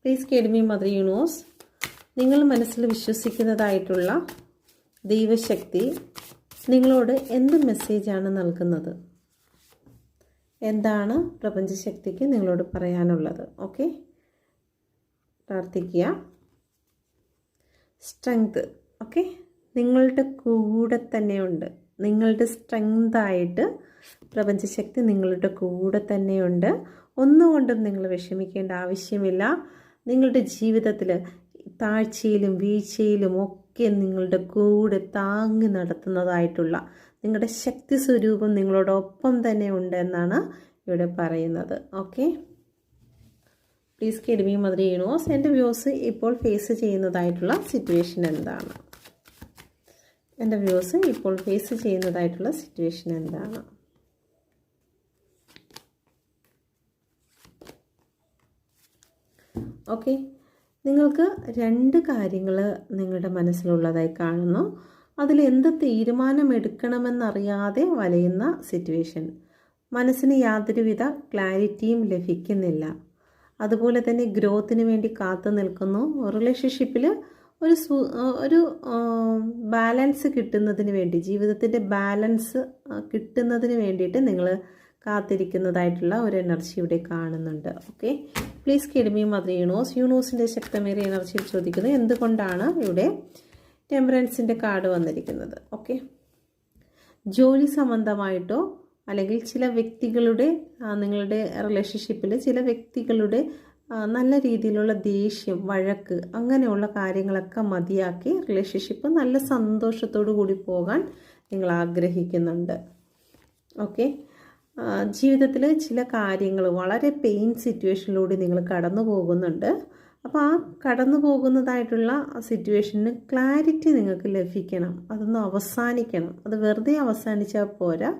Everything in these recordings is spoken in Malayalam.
Please guide me mother universe. നിങ്ങൾ മനസ്സിൽ വിശ്വസിക്കുന്നതായിട്ടുള്ള ദൈവശക്തി നിങ്ങളോട് എന്ത് മെസ്സേജാണ് നൽകുന്നത്? എന്താണ് പ്രപഞ്ചശക്തിക്ക് നിങ്ങളോട് പറയാനുള്ളത്? ഓക്കെ, പ്രാർത്ഥിക്കുക. സ്ട്രെങ്ത്, ഓക്കെ, നിങ്ങളുടെ കൂടെ തന്നെയുണ്ട്. നിങ്ങളുടെ സ്ട്രെങ്തായിട്ട് പ്രപഞ്ചശക്തി നിങ്ങളുടെ കൂടെ തന്നെയുണ്ട്. ഒന്നുകൊണ്ടും നിങ്ങൾ വിഷമിക്കേണ്ട ആവശ്യമില്ല. നിങ്ങളുടെ ജീവിതത്തിൽ താഴ്ചയിലും വീഴ്ചയിലും ഒക്കെ നിങ്ങളുടെ കൂടെ താങ്ങി നടത്തുന്നതായിട്ടുള്ള നിങ്ങളുടെ ശക്തി സ്വരൂപം നിങ്ങളോടൊപ്പം തന്നെ ഉണ്ട് എന്നാണ് ഇവിടെ പറയുന്നത്. Okay, please guide me mother universe. എൻ്റെ വ്യൂസ് ഇപ്പോൾ ഫേസ് ചെയ്യുന്നതായിട്ടുള്ള സിറ്റുവേഷൻ എന്താണ്? എൻ്റെ വ്യൂസ് ഇപ്പോൾ ഫേസ് ചെയ്യുന്നതായിട്ടുള്ള സിറ്റുവേഷൻ എന്താണ്? ഓക്കെ, നിങ്ങൾക്ക് രണ്ട് കാര്യങ്ങൾ നിങ്ങളുടെ മനസ്സിലുള്ളതായി കാണുന്നു. അതിലെന്ത് തീരുമാനമെടുക്കണമെന്നറിയാതെ വലയുന്ന സിറ്റുവേഷൻ. മനസ്സിന് യാതൊരുവിധ ക്ലാരിറ്റിയും ലഭിക്കുന്നില്ല. അതുപോലെ തന്നെ ഗ്രോത്തിന് വേണ്ടി കാത്തു നിൽക്കുന്നു. റിലേഷൻഷിപ്പിൽ ഒരു ബാലൻസ് കിട്ടുന്നതിന് വേണ്ടി, ജീവിതത്തിൻ്റെ ബാലൻസ് കിട്ടുന്നതിന് വേണ്ടിയിട്ട് നിങ്ങൾ കാത്തിരിക്കുന്നതായിട്ടുള്ള ഒരു എനർജി ഇവിടെ കാണുന്നുണ്ട്. Okay, please guide me mother universe. യൂണിവേഴ്സിൻ്റെ ശക്തമേറിയ എനർജിയിൽ ചോദിക്കുന്നത് എന്തുകൊണ്ടാണ് ഇവിടെ ടെമ്പറൻസിൻ്റെ കാർഡ് വന്നിരിക്കുന്നത്? ഓക്കെ, ജോലി സംബന്ധമായിട്ടോ അല്ലെങ്കിൽ ചില വ്യക്തികളുടെ, നിങ്ങളുടെ റിലേഷൻഷിപ്പിൽ ചില വ്യക്തികളുടെ നല്ല രീതിയിലുള്ള ദേഷ്യം, വഴക്ക്, അങ്ങനെയുള്ള കാര്യങ്ങളൊക്കെ മതിയാക്കി റിലേഷൻഷിപ്പ് നല്ല സന്തോഷത്തോടു കൂടി പോകാൻ നിങ്ങൾ ആഗ്രഹിക്കുന്നുണ്ട്. ഓക്കെ, ജീവിതത്തിൽ ചില കാര്യങ്ങൾ വളരെ പെയിൻ സിറ്റുവേഷനിലൂടെ നിങ്ങൾ കടന്നു പോകുന്നുണ്ട്. അപ്പോൾ ആ കടന്നു പോകുന്നതായിട്ടുള്ള സിറ്റുവേഷന് ക്ലാരിറ്റി നിങ്ങൾക്ക് ലഭിക്കണം. അതൊന്ന് അവസാനിക്കണം. അത് വെറുതെ അവസാനിച്ചാൽ പോരാ,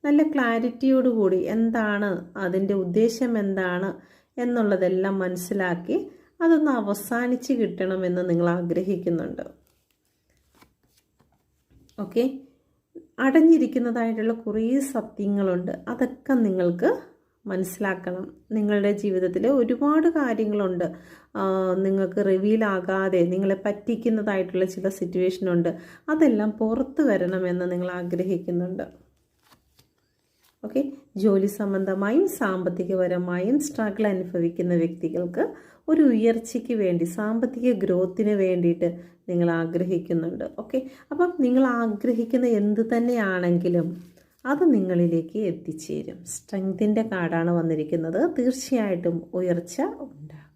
നല്ല ക്ലാരിറ്റിയോടുകൂടി എന്താണ് അതിൻ്റെ ഉദ്ദേശം എന്താണ് എന്നുള്ളതെല്ലാം മനസ്സിലാക്കി അതൊന്ന് അവസാനിച്ച് കിട്ടണമെന്ന് നിങ്ങൾ ആഗ്രഹിക്കുന്നുണ്ട്. ഓക്കെ, അടഞ്ഞിരിക്കുന്നതായിട്ടുള്ള കുറേ സത്യങ്ങളുണ്ട്. അതൊക്കെ നിങ്ങൾക്ക് മനസ്സിലാക്കണം. നിങ്ങളുടെ ജീവിതത്തിൽ ഒരുപാട് കാര്യങ്ങളുണ്ട് നിങ്ങൾക്ക് റിവീലാകാതെ നിങ്ങളെ പറ്റിക്കുന്നതായിട്ടുള്ള ചില സിറ്റുവേഷനുണ്ട്. അതെല്ലാം പുറത്തു വരണമെന്ന് നിങ്ങൾ ആഗ്രഹിക്കുന്നുണ്ട്. ഓക്കെ, ജോലി സംബന്ധമായും സാമ്പത്തികപരമായും സ്ട്രഗിൾ അനുഭവിക്കുന്ന വ്യക്തികൾക്ക് ഒരു ഉയർച്ചയ്ക്ക് വേണ്ടി, സാമ്പത്തിക ഗ്രോത്തിന് വേണ്ടിയിട്ട് നിങ്ങൾ ആഗ്രഹിക്കുന്നുണ്ട്. ഓക്കെ, അപ്പം നിങ്ങൾ ആഗ്രഹിക്കുന്ന എന്ത് തന്നെയാണെങ്കിലും അത് നിങ്ങളിലേക്ക് എത്തിച്ചേരും. സ്ട്രെങ്തിൻ്റെ കാർഡാണ് വന്നിരിക്കുന്നത്. തീർച്ചയായിട്ടും ഉയർച്ച ഉണ്ടാകും.